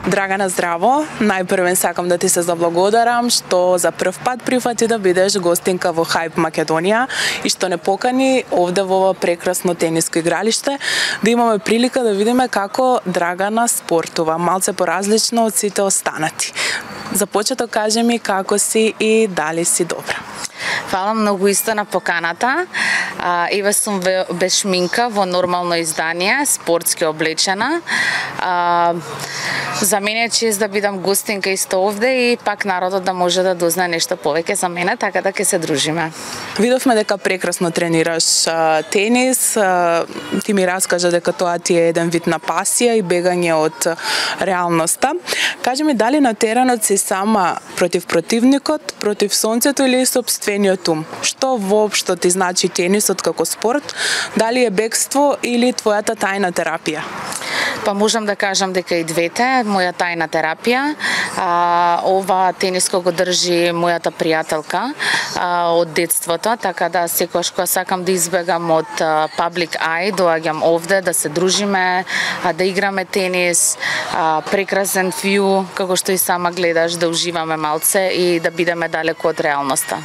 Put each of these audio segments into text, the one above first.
Драгана, здраво! Најпрвен сакам да ти се заблагодарам што за прв пат прифати да бидеш гостинка во Hype Македонија и што не покани овде во ова прекрасно тениско игралиште, да имаме прилика да видиме како Драгана спортува, малце поразлично од сите останати. За почеток кажи ми како си и дали си добра. Фала многу исто на поканата. Еве сум без шминка во нормално издание, спортски облечена. За мене е чест да бидам гостинка исто овде и пак народот да може да дознае нешто повеќе за мене, така да ќе се дружиме. Видовме дека прекрасно тренираш тенис. Ти ми раскажа дека тоа ти е еден вид на пасија и бегање од реалноста. Кажи ми, дали на теренот си сама против противникот, против сонцето или собствениот ум? Што воопшто ти значи тенисот како спорт? Дали е бегство или твојата тајна терапија? Па можам да кажам дека и двете, моја тајна терапија. Ова тениско го држи мојата пријателка од детството, така да секогаш кога сакам да избегам од public eye, доаѓам овде да се дружиме, да играме тенис, прекрасен вју, како што и сама гледаш, да уживаме малце и да бидеме далеку од реалноста.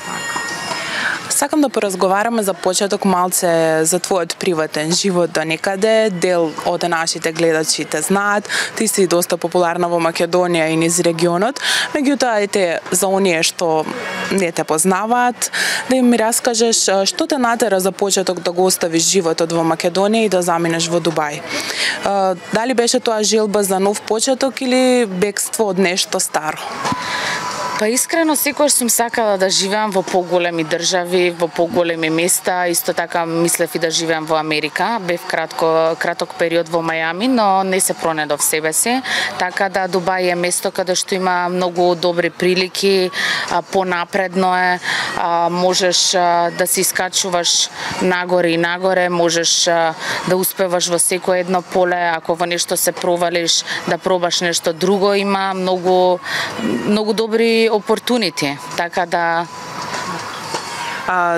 Сакам да поразговараме за почеток малце за твојот приватен живот до некаде. Дел од нашите гледачи те знаат. Ти си доста популарна во Македонија и низ регионот. Меѓутоа, ете, за оние што не те познаваат, да им ми раскажеш што те натера за почеток да го оставиш животот во Македонија и да заминеш во Дубај. Дали беше тоа желба за нов почеток или бегство од нешто старо? Па искрено секогаш сум сакала да живеам во поголеми држави, во поголеми места, исто така мислев и да живеам во Америка. Бев краток период во Мајами, но не се пронедов себе си, така да Дубај е место каде што има многу добри прилики, понапредно е, можеш да се искачуваш нагоре и нагоре, можеш да успеваш во секое едно поле, ако во нешто се провалиш, да пробаш нешто друго, има многу добри opportunity, така да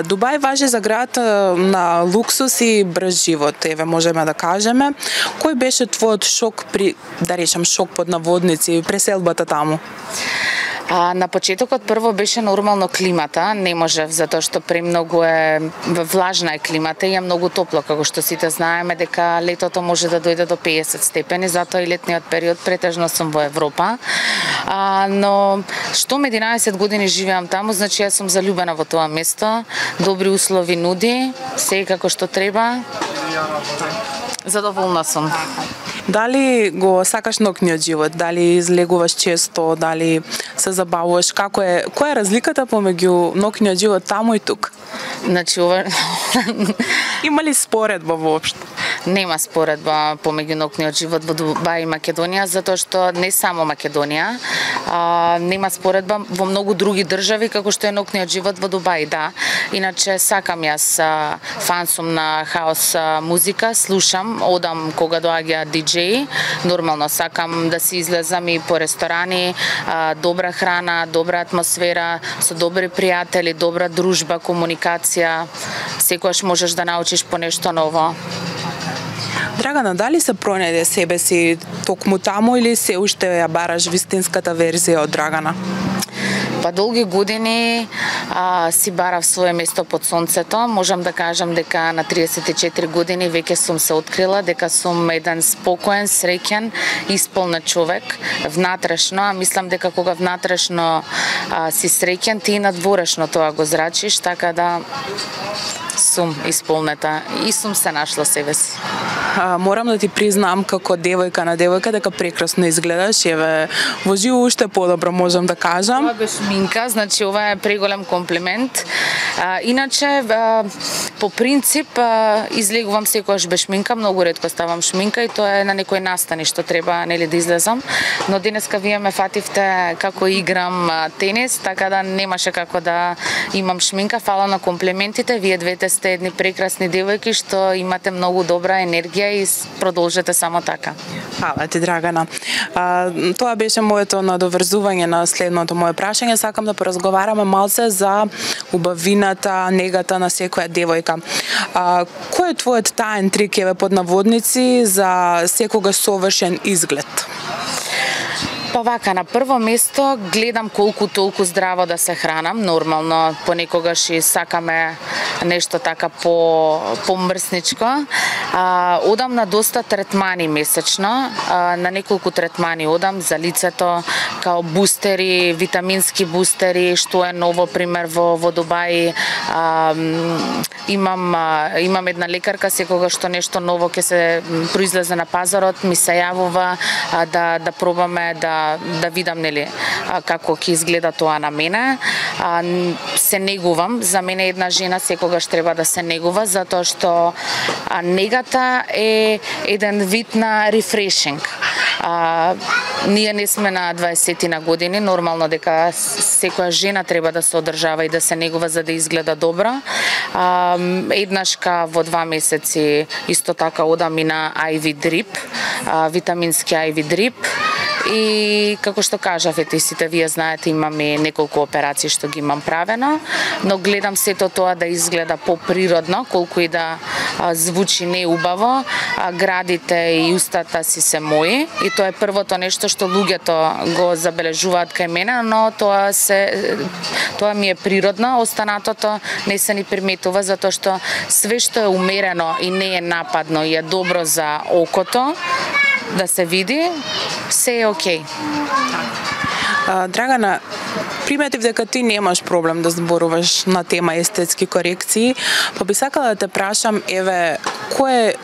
Дубај важи за град на луксус и брз живот, еве можеме да кажеме. Кој беше твојот шок при, да речем, шок под наводници, преселбата таму? На почетокот прво беше нормално климата, не можев затоа што премногу е влажна е климата и е многу топло, како што сите знаеме дека летото може да дојде до 50 степени, затоа и летниот период претежно сум во Европа. Но што 11 години живеам таму, значи јас сум залюбена во тоа место, добри услови нуди, се како што треба. Задоволна сум. Дали го сакаш ноќниот живот? Дали излегуваш често? Дали се забавуваш? Која е разликата помеѓу ноќниот живот таму и тук? Значи има ли споредба воопшто? Нема споредба помеѓу ноќниот живот во Дубај и Македонија, затоа што не само Македонија, нема споредба во многу други држави како што е ноќниот живот во Дубај, да. Иначе сакам јас, фан сум на хаос музика, слушам, одам кога доаѓа диџеи, нормално сакам да си излезам и по ресторани, добра храна, добра атмосфера, со добри пријатели, добра дружба, комуникација, секогаш можеш да научиш по нешто ново. Драгана, дали се пронајде себе си токму таму или се уште ја бараш вистинската верзија од Драгана? Па долги години си барав свое место под сонцето. Можам да кажам дека на 34 години веќе сум се открила дека сум еден спокоен, среќен, исполнет човек внатрешно, а мислам дека кога внатрешно си среќен, ти и надворешно тоа го зрачиш, така да сум исполнета и сум се нашла себе си. Морам да ти признам како девојка на девојка дека прекрасно изгледаш, еве во живо уште подобро можам да кажам. Ова беше шминка, значи ова е преголем комплимент. Иначе по принцип излегувам секогаш без шминка, многу ретко ставам шминка и тоа е на некој настани што треба нели да излезам, но денеска вие ме фативте како играм тенис, така да немаше како да имам шминка. Фала на комплиментите, вие двете сте едни прекрасни девојки што имате многу добра енергија енергија и продолжете само така. Фала ти, Драгана. Тоа беше моето надоврзување на следното мое прашање. Сакам да поразговараме малце за убавината, негата на секоја девојка. Кој е твојот таен трик, еве под наводници, за секогаш совршен изглед? Па вака, на прво место гледам колку толку здраво да се хранам. Нормално, понекогаш и сакаме нешто така помрсничко. Одам на доста третмани месечно, на неколку третмани одам за лицето, као бустери, витамински бустери, што е ново, пример во Дубај. Имам една лекарка, секогаш што нешто ново ќе се произлезе на пазарот, ми се јавува да пробаме да видам нели како ќе изгледа тоа на мене. Се негувам, за мене една жена секогаш треба да се негува, затоа што негата е еден вид на рефрешинг. Ние не сме на 20 на години, нормално дека секоја жена треба да се одржава и да се негува за да изгледа добро. Еднашка во 2 месеци исто така одам и на IV drip, витамински IV drip. И како што кажавте, сите вие знаете, имам и неколку операции што ги имам правено, но гледам сето тоа да изгледа поприродно, колку и да звучи неубаво. Градите и устата си се мои и тоа е првото нешто што луѓето го забележуваат кај мене, но тоа ми е природно, останатото не се ни приметува затоа што све што е умерено и не е нападно и е добро за окото да се види, се е окей. Драгана, приметив дека ти немаш проблем да зборуваш на тема естетски корекции, па би сакала да те прашам, еве,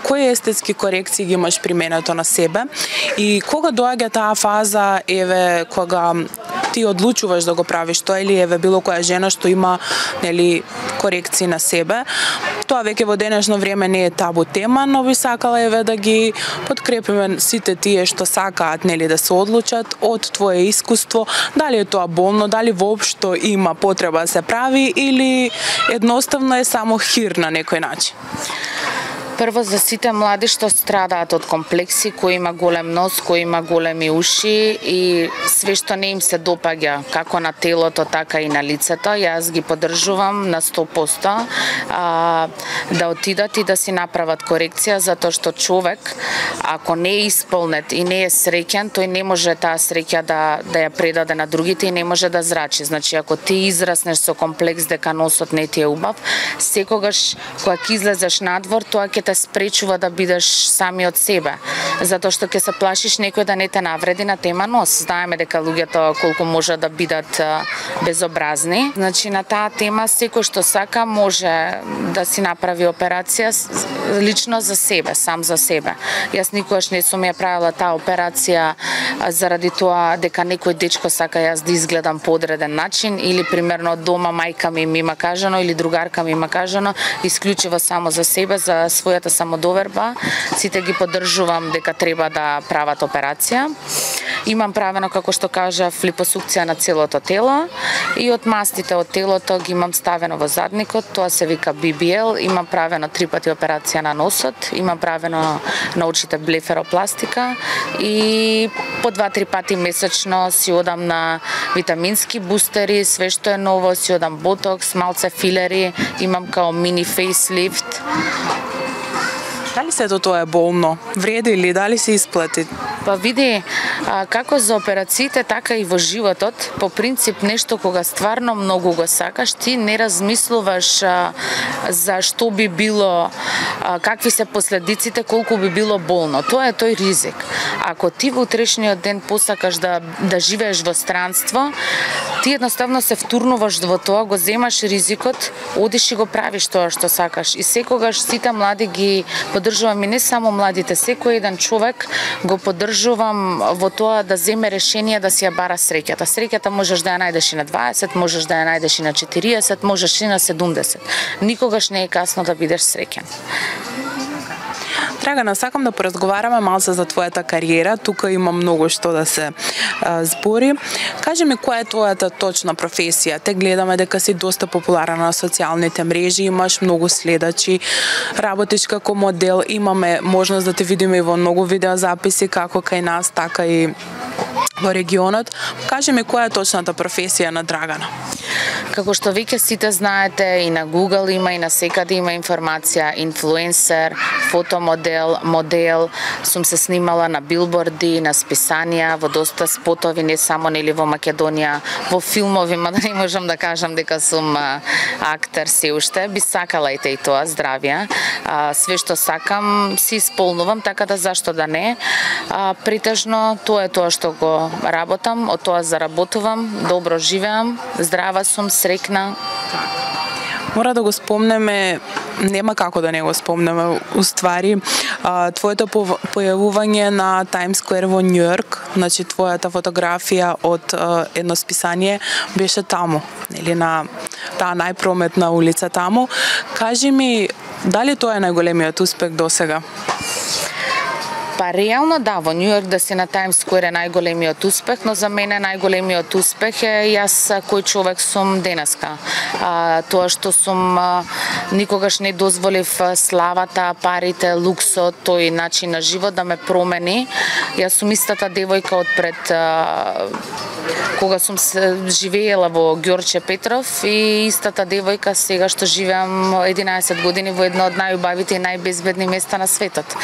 кои естетски корекции ги имаш применето на себе и кога доаѓа таа фаза, еве, кога ти одлучуваш да го правиш тоа, или еве било која жена што има нели корекции на себе. Тоа веќе во денешно време не е табу тема, но би сакала еве да ги подкрепиме сите тие што сакаат нели да се одлучат од твое искуство, дали е тоа болно, дали воопшто има потреба да се прави или едноставно е само хир на некој начин. Прво за сите млади што страдаат од комплекси, кој има голем нос, кој има големи уши и све што не им се допаѓа, како на телото, така и на лицето, јас ги поддржувам на 100% да отидат и да си направат корекција, затоа што човек, ако не е исполнет и не е среќен, тој не може таа среќа да ја предаде на другите и не може да зрачи. Значи, ако ти израснеш со комплекс дека носот не ти е убав, секогаш кога ќе излезеш надвор, тоа ќе те спречува да бидеш сами од себе, затоа што ќе се плашиш некој да не те навреди на тема нос. Знаеме дека луѓето колку може да бидат безобразни. Значи на таа тема секој што сака може да си направи операција лично за себе, сам за себе. Јас никогаш не сум ја правила таа операција заради тоа дека некој дечко сака јас да изгледам по одреден начин или примерно дома мајка ми има кажано или другарка ми има кажано, исклучиво само за себе, за својата самодоверба. Сите ги поддржувам дека треба да прават операција. Имам правено, како што кажав, липосукција на целото тело и од мастите од телото ги имам ставено во задникот, тоа се вика BBL, имам правено 3 пати операција на носот, имам правено на очите блефаропластика и по 2-3 пати месечно си одам на витамински бустери, све што е ново, си одам ботокс, малце филери, имам као мини фейслифт. Дали сето тоа е болно? Вреди ли? Дали се исплати? Па види, како за операциите, така и во животот, по принцип нешто кога стварно многу го сакаш, ти не размислуваш за што би било, какви се последиците, колку би било болно. Тоа е тој ризик. Ако ти во утрешниот ден посакаш да живееш во странство, ти едноставно се втурнуваш во тоа, го земаш ризикот, одиш и го правиш тоа што сакаш. И секогаш сите млади ги поддржувам, и не само младите, секој еден човек го поддржувам во тоа да земе решение да си ја бара среќата. Среќата можеш да ја најдеш и на 20, можеш да ја најдеш и на 40, можеш и на 70. Никогаш не е касно да бидеш среќен. Драгана, сакам да поразговараме малце за твојата кариера. Тука има многу што да се збори. Кажи ми, која е твојата точна професија? Те гледаме дека си доста популарна на социјалните мрежи, имаш многу следачи, работиш како модел, имаме можност да те видиме и во многу видеозаписи, како кај нас, така и во регионот. Кажи ми, која е точната професија на Драгана? Како што веќе сите знаете, и на Google има, и на секаде има информација, инфлуенсер, фотомодел, модел, сум се снимала на билборди, на списанија, во доста спотови, не само нели во Македонија, во филмови, мада не можам да кажам дека сум актер се уште, би сакала и тоа, здравје. Све што сакам си исполнувам, така да зашто да не. Притежно тоа е тоа што го работам, од тоа заработувам, добро живеам, здрава сум, срекна. Мора да го спомнеме, нема како да не го спомнеме, уствари, твоето појавување на Times Square во Њу Йорк, значи твојата фотографија од едно списание беше таму, нели, на таа најпрометна улица таму. Кажи ми, дали тоа е најголемиот успех досега? Па реално да, во Њу Йорк да си на Times Square е најголемиот успех, но за мене најголемиот успех е јас кој човек сум денеска. Тоа што сум никогаш не дозволив славата, парите, луксот, тој начин на живот да ме промени. Јас сум истата девојка од пред кога сум живеела во Ѓорче Петров и истата девојка сега што живеам 11 години во едно од најубавите и најбезбедни места на светот.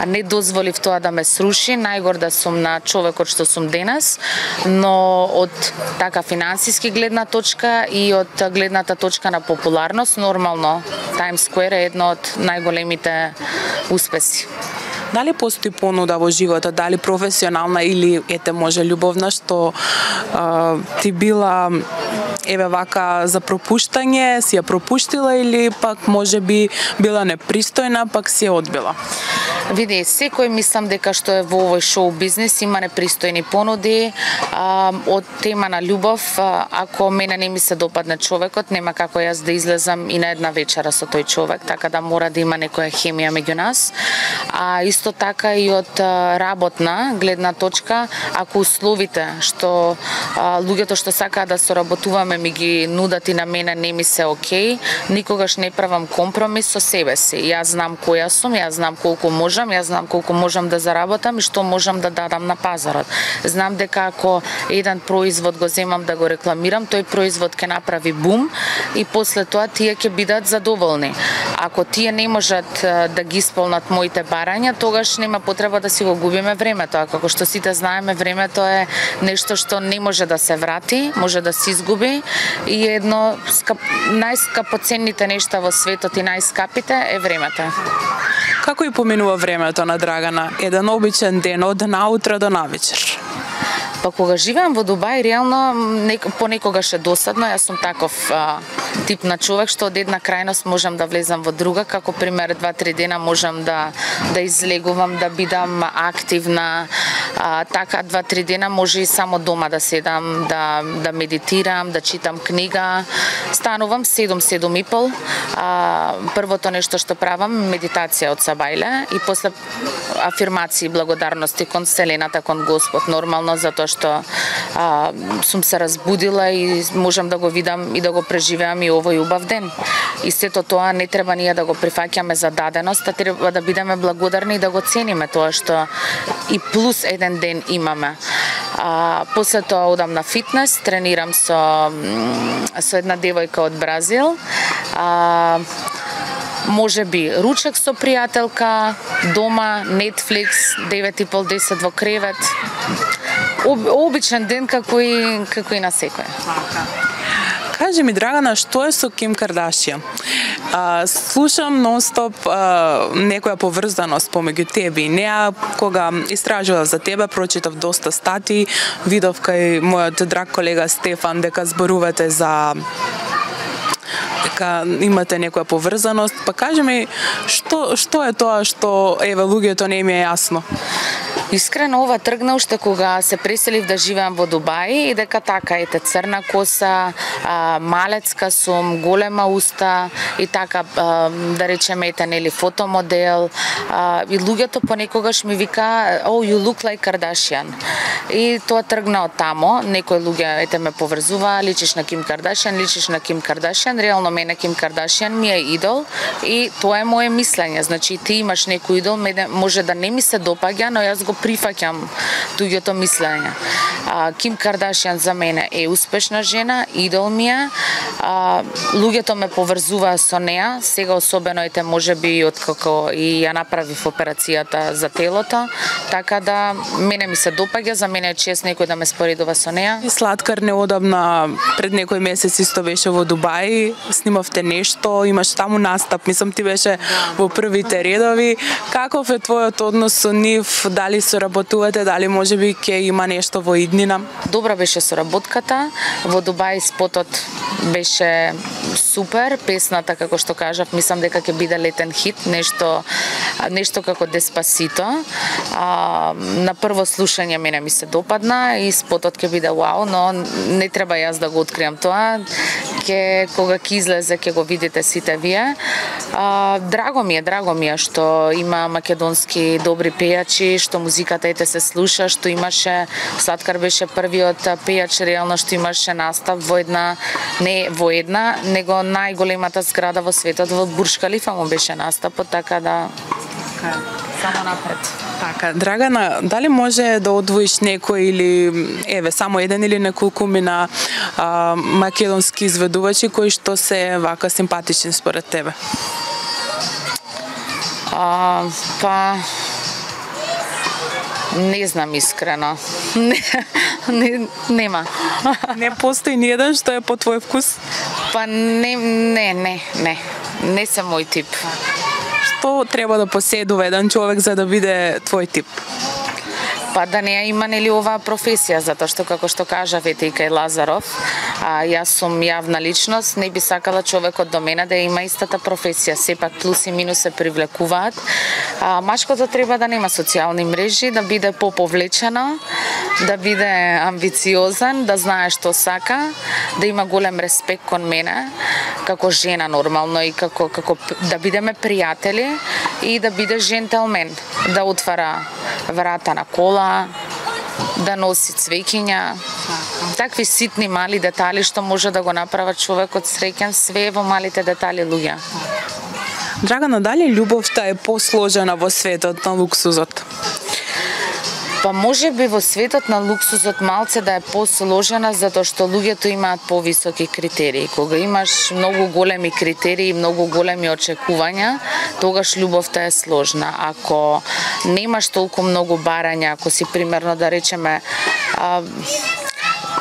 Не дозволив тоа да ме сруши, најгорда сум на човекот што сум денес, но од така финансиски гледна точка и од гледната точка на популарност, нормално Times Square е едно од најголемите успеси. Дали постои понуда во животот, дали професионална или ете може љубовна, што ти била еве вака за пропуштање, си ја пропуштила или пак може би била непристојна, пак си ја одбила? Види, секој мислам дека што е во овој шоу бизнес има непристојни понуди. Од тема на љубов, ако мене не ми се допадне човекот, нема како јас да излезам и на една вечера со тој човек, така да мора да има некоја хемија меѓу нас. Исто така и од работна гледна точка, ако условите што луѓето што сакаат да соработуваме ми ги нудат и на мене не ми се окей, никогаш не правам компромис со себе си. Јас знам која сум, јас знам колку можам, јас знам колку можам да заработам и што можам да дадам на пазарот. Знам дека ако еден производ го земам да го рекламирам, тој производ ќе направи бум и после тоа тие ќе бидат задоволни. Ако тие не можат да ги исполнат моите барања, тогаш нема потреба да си го губиме времето. А како што сите знаеме, времето е нешто што не може да се врати, може да се изгуби и едно најскапоценните нешта во светот и најскапите е времето. Како и поминува времето на Драгана? Еден обичен ден од наутро до навечер. Па кога живеам во Дубај, реално понекогаш е досадно. Јас сум таков тип на човек што од една крајност можам да влезам во друга, како пример 2-3 дена можам да излегувам, да бидам активна. Така 2-3 дена може и само дома да седам, да медитирам, да читам книга. Станувам 7-7:30. Првото нешто што правам медитација од сабајле и после афирмации, благодарности кон Вселената, кон Господ, нормално затоа што сум се разбудила и можам да го видам и да го преживеам и овој убав ден. И сето тоа не треба ние да го прифаќаме за даденост, а треба да бидеме благодарни и да го цениме тоа што и плюс еден ден имаме. После тоа одам на фитнес, тренирам со една девојка од Бразил. Може би ручек со пријателка, дома, Netflix, 9:30-10 во кревет. Обичен ден како и на секој. Кажи ми, Драгана, што е со Ким Кардашијан? Слушам нон-стоп некоја поврзаност помеѓу тебе и неа. Кога истражував за тебе, прочитав доста статии, видов кај мојот драг колега Стефан дека зборувате за имате некоја поврзаност, па кажи ми што е тоа што луѓето не им е јасно? Искрено ова тргна уште кога се преселив да живеам во Дубај и дека така ете црна коса, малецка сум, голема уста и така да речеме ете нели фотомодел и луѓето понекогаш ми вика oh you look like Kardashian. И тоа тргна од тамо, некои луѓе ете ме поврзува, личиш на Ким Кардашиан, реално мене Ким Кардашиан ми е идол и тоа е мое мислење, значи ти имаш некој идол, може да не ми се допаѓа, но јас го прифаќам туѓото мислење. Ким Кардашиан за мене е успешна жена, идол ми е, луѓето ме поврзуваа со неа, сега особено ете можеби откако и ја направив операцијата за телото, така да мене ми се допаѓа, за мене е чест некој да ме споредува со неа. И Слаткар неодамна пред некој месец исто беше во Дубај, снимавте нешто, имаш таму настап, мислам ти беше во првите редови. Каков е твојот однос со нив? Дали соработувате, дали можеби ќе има нешто во иднина? Добра беше соработката. Во Дубај спотот беше супер, песната како што кажав, мислам дека ќе биде летен хит, нешто како Деспасито. На прво слушање мене ми се допадна и спотот ќе биде вау, но не треба јас да го откриам тоа. Кога ќе излезе ќе го видите сите вие. Драго ми е што има македонски добри пејачи, што музиката ете се слуша, што имаше Слаткар беше првиот пејач реално што имаше настап во него најголемата зграда во светот во Бурж Калифа му беше настапот, така да само напред. Така, Драгана, дали може да одвоиш некој или само еден или неколку мина македонски изведувачи кои што се вака симпатични според тебе? Па не знам искрено. Нема. Не постои ни еден што е по твој вкус? Па не се мој тип. Што треба да поседува еден човек за да биде твој тип? Па да не има нели оваа професија, затоа што како што кажав ете и кај Лазаров, јас сум јавна личност, не би сакала човекот до мене да има истата професија, сепак плюс и минус се привлекуваат. Машкото треба да нема социјални мрежи, да биде поповлечено, да биде амбициозен, да знае што сака, да има голем респект кон мене, како жена нормално и како да бидеме пријатели и да биде джентелмен, да отвара врата на кола, да носи цвеќиња. Такви ситни мали детали што може да го направат човекот среќен, све во малите детали луѓе. Драгана, дали љубовта е посложена во светот на луксузот? Па може би во светот на луксузот малце да е посложена затоа што луѓето имаат повисоки критерии. Кога имаш многу големи критерии, многу големи очекувања, тогаш љубовта е сложна. Ако немаш толку многу барања, ако си примерно да речеме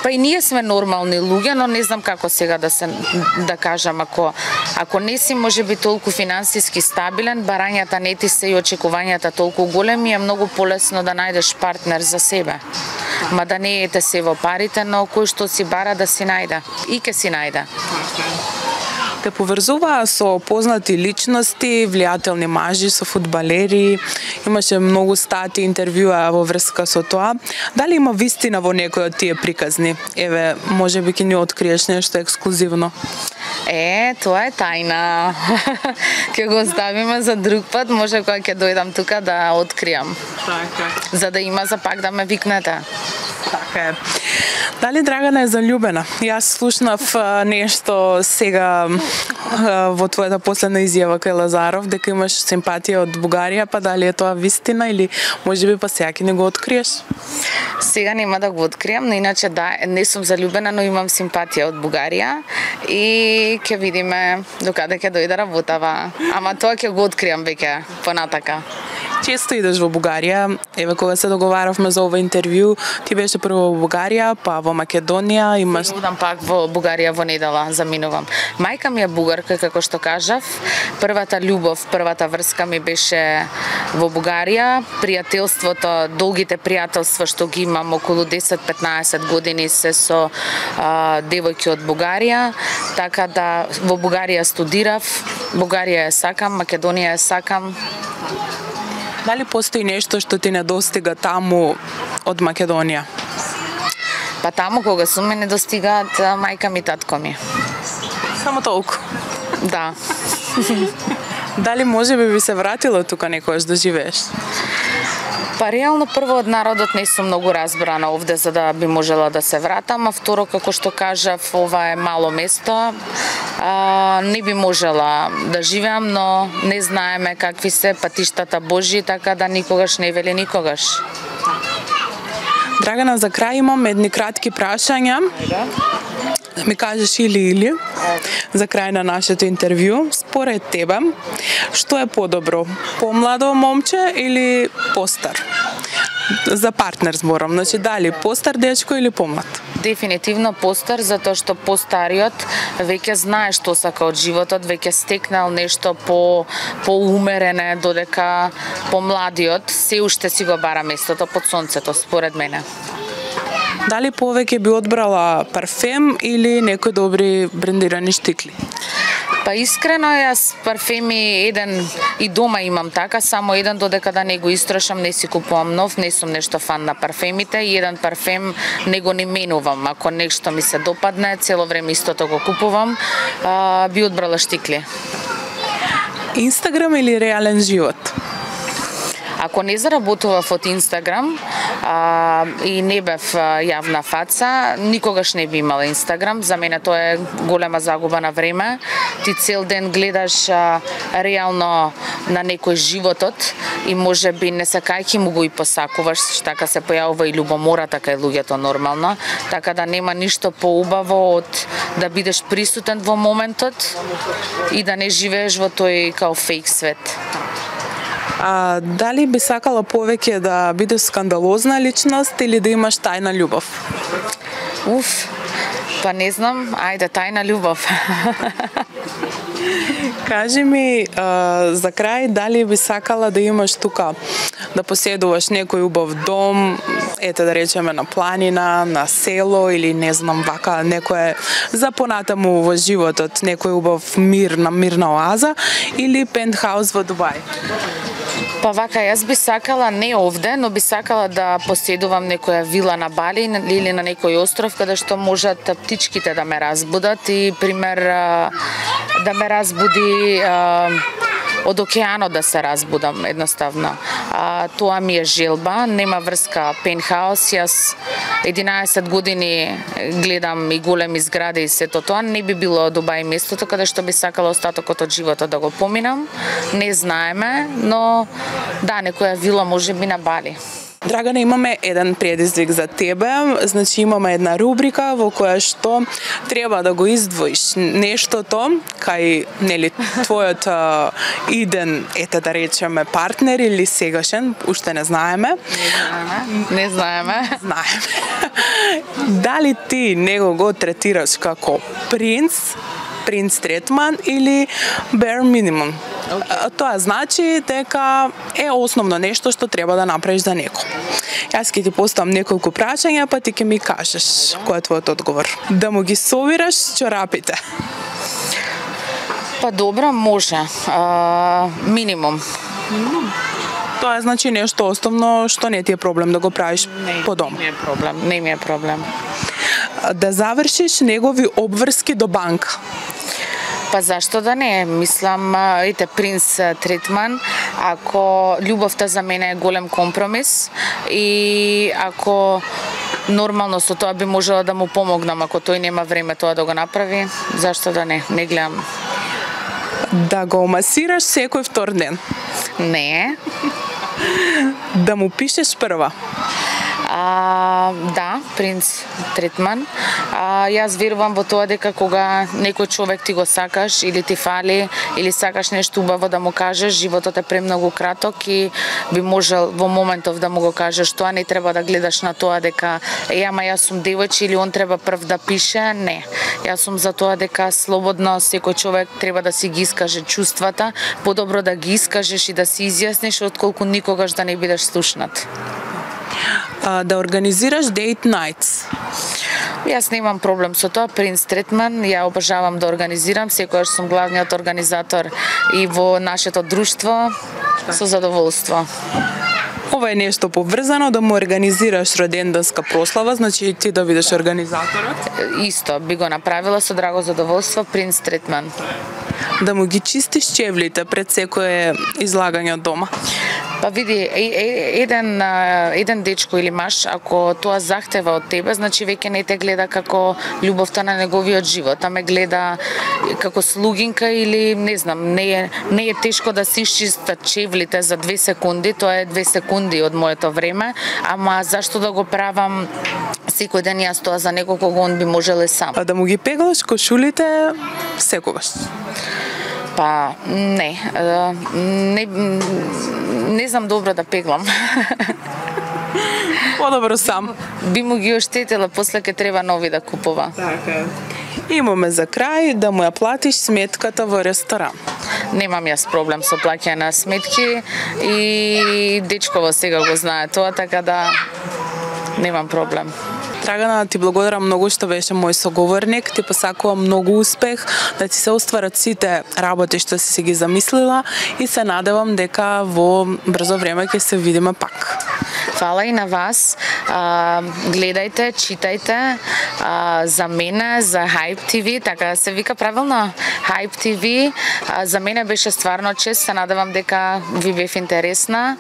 па и ние сме нормални луѓе, но не знам како сега да кажам, ако не си можеби толку финансиски стабилен, барањата не ти се и очекувањата толку големи, е многу полесно да најдеш партнер за себе. Ма да не ете се во парите, но кој што си бара да си најде и ке си најде. Те поврзуваа со познати личности, влијателни мажи, со фудбалери. Имаше многу стати, интервјуа во врска со тоа. Дали има вистина во некој од тие приказни? Можеби ќе ни откриеш нешто ексклузивно. Тоа е тајна. Ќе го оставиме за друг пат, може кога ќе дојдам тука да откријам. Така. За да има за пак да ме викнете. Така е. Дали Драгана е залюбена? Јас слушнав нешто сега во твојата последна изјава кај Лазаров дека имаш симпатија од Бугарија, па дали е тоа вистина или можеби па сега ќе не го откриеш? Сега нема да го откриам, но иначе да, не сум залюбена, но имам симпатија од Бугарија и ќе видиме докаде ќе дојде работава. Ама тоа ќе го откриам веќе понатака. Често идеш во Бугарија. Еве кога се договаравме за ова интервју, ти беше прво во Бугарија, па во Македонија, имаш Одам пак во Бугарија во недела, заминувам. Мајка ми е бугарка, како што кажав. Првата љубов, првата врска ми беше во Бугарија. Пријателството, долгите пријателства што ги имам, околу 10-15 години се со девојки од Бугарија, така да во Бугарија студирав, Бугарија ја сакам, Македонија ја сакам. Дали постои нешто што ти недостига таму од Македонија? Па таму кога сум ме недостигаат мајка ми, татко ми. Само толку. Да. Дали можеби би се вратила тука некојаш да живееш? Па реално прво од народот не сум многу разбрана овде за да би можела да се вратам, а второ како што кажав, ова е мало место. Не би можела да живеам, но не знаеме какви се патиштата Божји, така да никогаш не вели никогаш. Драгана, за крај имам едни кратки прашања. Ми кажеш или за крај на нашето интервју. Според тебе, што е подобро? Помладо момче или постар? За партнер зборам, значи дали постар дечко или помлад? Дефинитивно постар, затоа што постариот веќе знае што сака од животот, веќе стекнал нешто поумерене, додека помладиот се уште си го бара местото под сонцето, според мене. Дали повеќе би одбрала парфем или некои добри брендирани штикли? Па искрено јас парфеми еден и дома имам така, само еден додека да не го истрошам, не си купувам нов, не сум нешто фан на парфемите и еден парфем не го не менувам. Ако нешто ми се допадне, цело време истото го купувам, би одбрала штикли. Инстаграм или реален живот? Ако не заработував од Инстаграм и не бев јавна фаца, никогаш не би имала Инстаграм. За мене тоа е голема загуба на време. Ти цел ден гледаш реално на некој животот и може би не сакајќи му го и посакуваш, така се појавува и љубомората кај луѓето нормално, така да нема ништо поубаво од да бидеш присутен во моментот и да не живееш во тој као фейк свет. Дали би сакала повеќе да бидеш скандалозна личност или да имаш тајна љубов? Па не знам, ајде тајна љубов. Кажи ми, за крај, дали би сакала да имаш тука, да поседуваш некој убав дом, ете да речеме на планина, на село или не знам вака, некое за понатаму во животот, некој убав мирна оаза или пентхаус во Дубај? Па вака, јас би сакала не овде, но би сакала да поседувам некоја вила на Бали или на некој остров каде што можат птичките да ме разбудат и пример да ме разбуди од океанот да се разбудам едноставно. Тоа ми е желба, нема врска пентхаус, јас 11 години гледам и големи згради и сето тоа, не би било Дубај местото каде што би сакала остатокот од животот да го поминам. Не знаеме, но да, некоја вила може би на Бали. Драгана, имаме еден предизвик за тебе, значи имаме една рубрика во која што треба да го издвоиш нештото кај нели твојот иден, ете да речеме, партнер или сегашен, уште не знаеме. Не знаеме. Дали ти него го третираш како принц третман или bare minimum? Тоа значи дека е основно нешто што треба да направиш за некој. Јас ќе ти поставам неколку прашања, па ти ќе ми кажеш кој е твојот одговор. Да му ги совираш чорапите? Па добро, може. Минимум. Тоа значи нешто основно што не ти е проблем да го правиш по дом. Не ми е проблем. Да завршиш негови обврски до банка? Па зашто да не? Мислам, ете, принц третман, ако љубовта за мене е голем компромис и ако нормално со тоа би можела да му помогнам, ако тој нема време тоа да го направи, зашто да не? Не гледам. Да го масираш секој втор ден? Не. Да му пишеш прва? Да, принц третман. Јас верувам во тоа дека кога некој човек ти го сакаш или ти фали или сакаш нешто убаво да му кажеш, животот е премногу краток и би можел во моментов да му го кажеш тоа, не треба да гледаш на тоа дека ама јас сум девојче или он треба прв да пише, не. Јас сум за тоа дека слободно секој човек треба да си ги искаже чувствата, подобро да ги искажеш и да си изјасниш отколку никогаш да не бидеш слушнат. Да организираш date nights. Јас немам проблем со тоа, принц третман, ја обожавам да организирам, секогаш сум главниот организатор и во нашето друштво со задоволство. Ова е нешто поврзано да му организираш роденденска прослава, значи ти да бидеш организаторот? Исто, би го направила со драго задоволство, принц третман. Да му ги чистиш чевлите пред секое излагање од дома? Па види, еден дечко или маж, ако тоа захтева од тебе, значи веќе не те гледа како љубовта на неговиот живот, а ме гледа како слугинка или не знам, не е тешко да си изчистат чевлите за 2 секунди, тоа е 2 секунди од моето време, ама зашто да го правам секој ден јас тоа за некој кого он би можел сам. А да му ги пеглаш кошулите секогаш? Па не знам добро да пеглам. Подобро сам. Би му ги оштетила, после ке треба нови да купува. Така. Имаме за крај да му ја платиш сметката во ресторан. Немам јас проблем со плаќање на сметки и дечково сега го знае тоа, така да немам проблем. Драгана, ти благодарам многу што беше мој соговорник, ти посакувам многу успех, да ти се остварат сите работи што си ги замислила и се надевам дека во брзо време ќе се видиме пак. Фала и на вас. Гледајте, читајте за мене, за Hype TV, така се вика правилно? Hype TV. За мене беше стварно чест, се надевам дека ви бев интересна.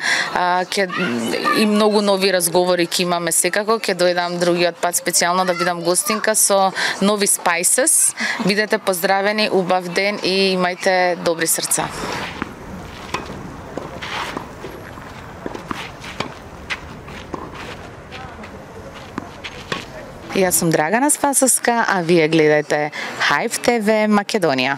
И многу нови разговори ќе имаме секако, ќе дојдам другиот пат специјално да бидам гостинка со нови spices. Бидете поздравени, убав ден и имајте добри срца. Јас сум Драгана Спасовска, а вие гледајте Hype TV Македонија.